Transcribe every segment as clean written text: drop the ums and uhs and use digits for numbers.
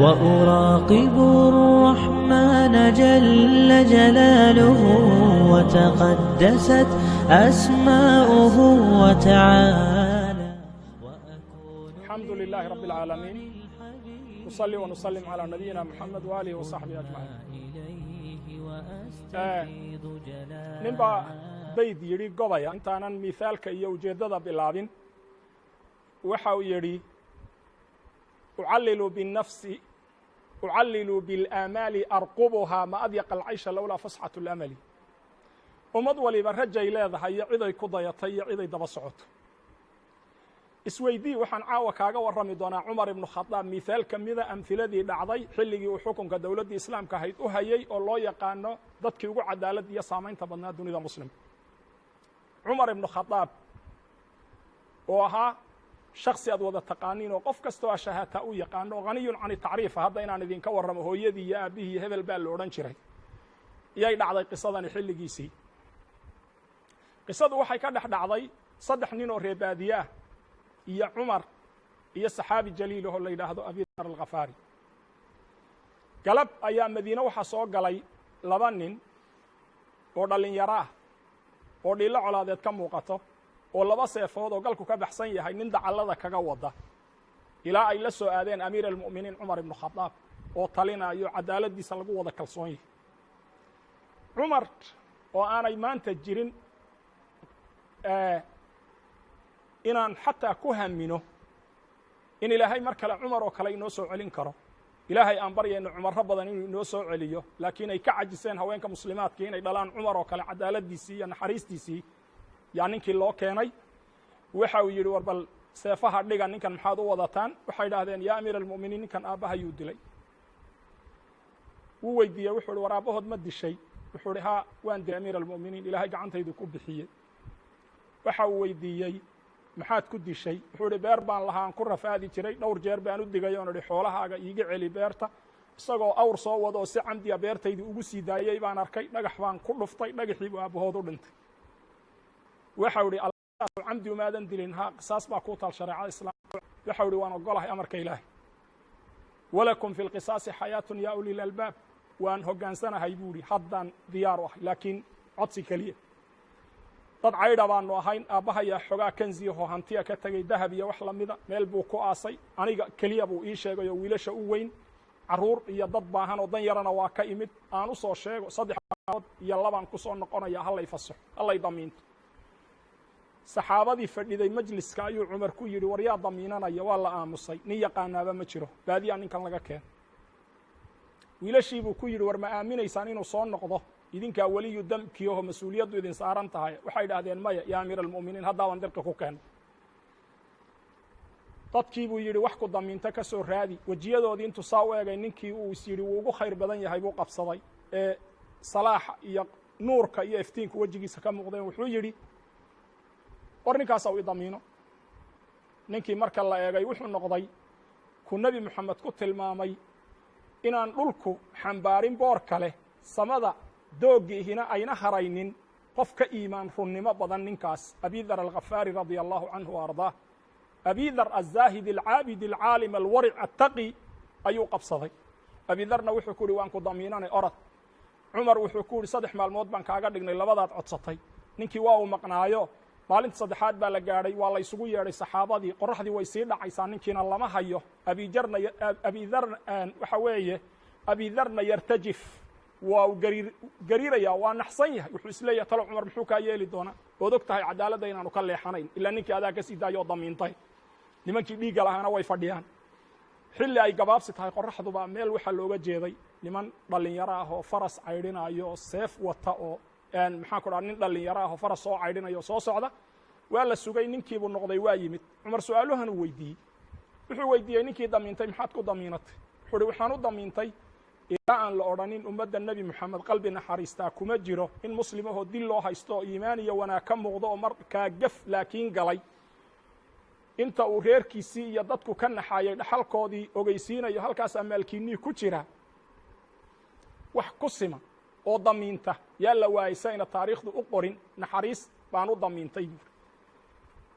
وأراقب الرحمن جل جلاله وتقدست أسماؤه وتعالى. الحمد لله رب العالمين، نصلي ونسلم على نبينا محمد وآله وصحبه أجمعين. ninbaa bayd yidhi gobaya intaanan miaalka iyo ujeeddada bilaabin waxa uu yidhi ucallilu biاlآamaali arqubuhaa ma adyaqa alcaysha lowlaa fasxaة اlamali. ummad waliba rajay leedahay iyo ciday ku dayatay iyo ciday daba socoto. isweydii waxaan caawa kaaga warrami doonaa cumar ibnu khadaab mihaal ka mida amhiladii dhacday xilligii uu xukunka dowladdii islaamka ahayd u hayay oo loo yaqaano dadkii ugu cadaalad iyo saamaynta badnaa dunida muslimka. cumar ibnu khadaab oo ahaa shaksi aad wada taqaaniin oo qof kastoo ashahaataa u yaqaano oo haniyun cani tacriifa. hadda inaan idinka warramo hooyadii iyo aabbihii iyo hebel baa la odhan jiray iyay dhacday qisadani xilligiisii. qisadu waxay ka dhex dhacday 3 nin oo reebaadiye ah iyo cumar iyo saxaabi jaliil ahoo la yidhaahdo abi dar alkhafaari. galab ayaa madiine waxaa soo galay 2 nin oo dhallinyaro ah oo dhiillo colaadeed ka muuqato oo 2 seefood oo galku ka baxsan yahay nin dacallada kaga wada ilaa ay la soo aadeen amiir almu'miniin cumar ibnu khadaab oo talinayo cadaaladdiisa lagu wada kalsoon yahay. cumar oo aanay maanta jirin inaan xataa ku hamino in ilaahay mar kale cumar oo kale inoo soo celin karo. ilaahay aan baryayno cumarro badan inuu inoo soo celiyo, laakiin ay ka cajiseen haweenka muslimaadka inay dhalaan cumar oo kale cadaaladdiisii iyo naxariistiisii yaa ninkii loo keenay. waxa uu yidhi war bal seefaha dhiga, ninkan maxaad u wadataan? waxay idhaahdeen yaa amiir almu'miniin ninkan aabbahayuu dilay. wuu weydiiyey wuxuu ihi war aabbahood ma dishay? wuxuu ihi haa waan dilay amiir almu'miniin, ilaahay gacantaydu ku bixiyey. waxa uu weydiiyey maxaad ku dishay? wuxuu ihi beer baan lahaan ku rafaadi jiray, dhowr jeer baan u digay oon idhi xoolahaaga iiga celi beerta. isagoo awr soo wada oo si camdiya beertaydii ugu sii daayey baan arkay, dhagax baan ku dhuftay, dhagaxii buu aabbahood u dhintay. waxau ihi camdi umaadan dilin? haa, qisaas baa kuu taal shareecada islaamka. waxau ihi waan ogolahay amarka ilaahay. walakum fi lqisaasi xayaatun yaa uli lalbaab. waan hoggaansanahay buu ihi, haddaan diyaar u ahay, laakiin codsi keliya. dad caydha baanu ahayn, aabbahayaa xogaa kanziyahoo hantiya ka tegey, dahab iyo wax lamida, meel buu ku aasay. aniga keliya buu ii sheegay oo wiilasha u weyn, carruur iyo dad baahan oo dan yarana waa ka imid. aan u soo sheego 3 maalmood iyo 2 ku soo noqonaya, hallay fasaxo, hallay damiinto. saxaabadii fadhiday majliska ayuu cumar ku yidhi war yaa damiinanaya? waa la aamusay, nin yaqaanaaba ma jiro, baadiyaa ninkan laga keeno. wiilashii buu ku yidhi war ma aaminaysaan inuu soo noqdo? idinkaa weliyu damkiiho mas-uuliyaddu idin saaran tahay. waxay idhaahdeen maya yaa amiir almu'miniin, haddaaban dirqi ku keena. dadkii buu yidhi wax ku damiinto ka soo raadi. wejiyadoodii intuu saa u egay ninkii uu is yidhi wuu ugu khayr badan yahay buu qabsaday ee salaaxa iyo nuurka iyo iftiinku wejigiisa ka muuqdeen. wuxuu yidhi war ninkaasaa u i damiino. ninkii marka la eegay wuxuu noqday ku nebi moxamed ku tilmaamay inaan dhulku xambaarin boor kale, samada dooggiihina ayna haraynin qof ka iimaan runnimo badan ninkaas. abi dar alkhafaari radia allahu canhu wa ardaah. abi dar azaahid alcaabid alcaalim alwaric attaqi ayuu qabsaday. abi darna wuxuu ku yidhi waan ku damiinanay orod. cumar wuxuu ku yidhi 3 maalmood baan kaaga dhignay, 2daad codsatay. ninkii waa uu maqnaayo. maalinta 3aad baa la gaadhay, waa la isugu yeedhay saxaabadii. qorraxdii way sii dhacaysaa, ninkiina lama hayo. abi darna yartajif, waa u gariirayaa, waa naxsan yahay. wuxuu isleeyahay talo cumar muxuu kaa yeeli doonaa? ood og tahay cadaaladda inaanu ka leexanayn, ilaa ninkii adaa ka sii daayoo damiintay. nimankii dhiigga lahaana way fadhiyaan. xilli ay gabaabsi tahay qorraxduba meel waxaa looga jeeday niman dhallinyaro ah oo faras caydhinayo oo seef wata oo maxaan ku dhaha nin dhallinyaro ah oo faras soo caydhinayo soo socda. waa la sugay, ninkiibuu noqday, waa yimid. cumar su-aaluhan uu weydiiyey. wuxuu weydiiyey ninkii damiintay maxaad ku damiinatay? wuxuu uhi waxaan u damiintay ilaa aan la odhanin ummadda nebi moxamed qalbi naxariistaa kuma jiro in muslimahoo dil loo haysto oo iimaan iyo wanaag ka muuqdo oo markaa gaf laakiin galay, inta uu reerkiisii iyo dadku ka naxaayay dhaxalkoodii ogeysiinayo halkaasaa maalkiinnii ku jira. wax ku sima oo damiinta yaa la waayaysa ina taariikhdu u qorin. naxariis baan u damiintay buuri.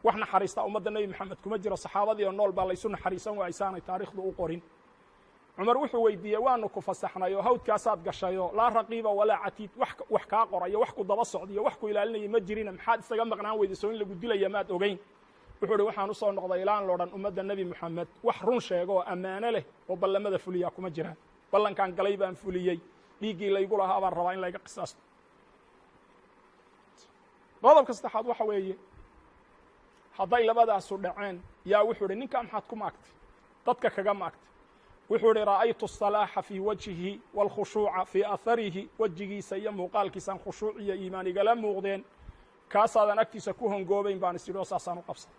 wax naxariista ummadda nebi moxamed kuma jiro. saxaabadii oo nool baa laysu naxariisan waaysaanay taariikhdu u qorin. cumar wuxuu weydiiyey waanu ku fasaxnay oo hawdkaasaad gashayo laa raqiiba walaa catiid wax kaa qorayo wax ku daba socdiyo wax ku ilaalinaya ma jirina maxaad isaga maqnaan weydiiso in lagu dilaya maad ogeyn wuxuu ihi waxaan u soo noqday ilaan loodhan ummadda nebi moxamed wax run sheego oo ammaano leh oo ballamada fuliyaa kuma jiraan ballankaan galay baan fuliyey dhiiggii laygu lahaa baan rabaa in layga qisaasto qodobka saddexaad waxa weeye hadday labadaasu dhaceen yaa wuxuu ihi ninkaa maxaad ku maagtay dadka kaga maagtay wuxuu ihi ra'aytu الصalaaxa fii wajhihi wاlkhushuuca fii aharihi wejigiisa iyo muuqaalkiisaan khushuuc iyo iimaan igala muuqdeen kaasaadan agtiisa ku hongoobayn baan is idhi oo saasaan u qabsaday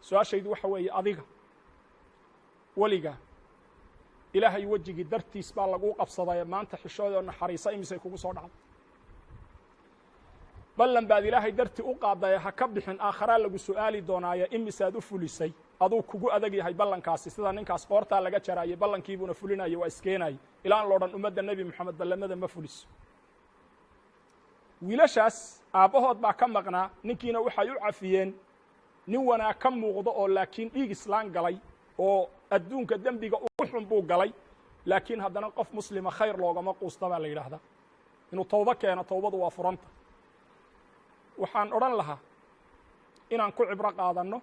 su-aashaydu waxa weeye adiga weligaa ilaahay wejigii dartiis baa laguu qabsadaye maanta xishoodoo naxariisa imisay kugu soo dhacday ballan baad ilaahay dartii u qaadaye ha ka bixin aakharaa lagu su'aali doonaaye imisaad u fulisay aduu kugu adag yahay ballankaasi sida ninkaas qoortaa laga jaraayey ballankiibuuna fulinaya waa iskeenaya ilaan loodhan ummadda nebi moxamed ballamada ma fuliso wiilashaas aabbahood baa ka maqnaa ninkiina waxay u cafiyeen nin wanaag ka muuqdo oo laakiin dhiig islaan galay oo adduunka dembiga ugu xun buu galay laakiin haddana qof muslima khayr loogama quusta baa la yidhaahdaa inuu towbo keeno towbadu waa furanta waxaan odhan lahaa inaan ku cibro qaadanno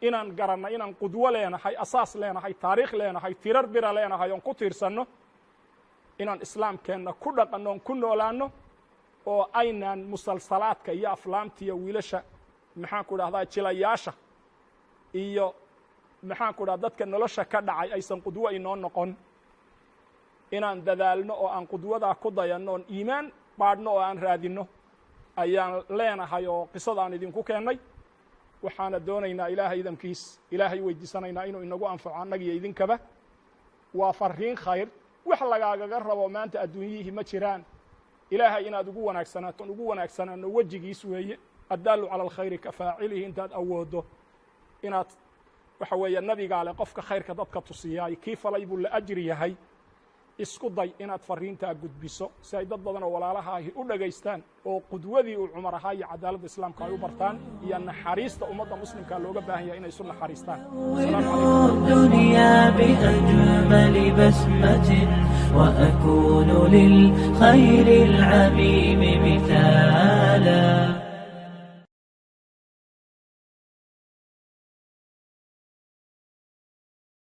inaan garanno inaan qudwo leenahay asaas leenahay taariikh leenahay tirar bira leenahay oon ku tiirsanno inaan islaamkeenna ku dhaqanno oon ku noolaanno oo aynaan musalsalaadka iyo aflaamta iyo wiilasha maxaanku idhahdaa jilayaasha iyo maxaanku idhahda dadka nolosha ka dhacay aysan qudwo inoo noqon inaan dadaalno oo aan qudwadaa ku dayanno oon iimaan baadhno oo aan raadinno ayaan leenahay oo qisada aan idinku keennay waxaana doonaynaa ilaahay idamkiis ilaahay weydiisanaynaa inuu inagu anfaco annaga iyo idinkaba waa farriin khayr wax lagaagaga rabo maanta adduunyihii ma jiraan ilaahay inaad ugu wanaagsanaaton ugu wanaagsanaano wejigiis weeye addaalu cala alkhayri ka faacilihi intaad awooddo inaad waxa weeye nabigaa leh qofka khayrka dadka tusiyaay kii falay buu la ajri yahay isku day inaad farriintaa gudbiso si ay dad badan oo walaalahaahi u dhagaystaan oo qudwadii uu cumar ahaa iyo cadaaladda islaamka ay u bartaan iyo naxariista ummadda muslimkaa looga baahan yahay inay isu naxariistaan الدنيا بأجمل بسمة وأكون للخير العميم مثالا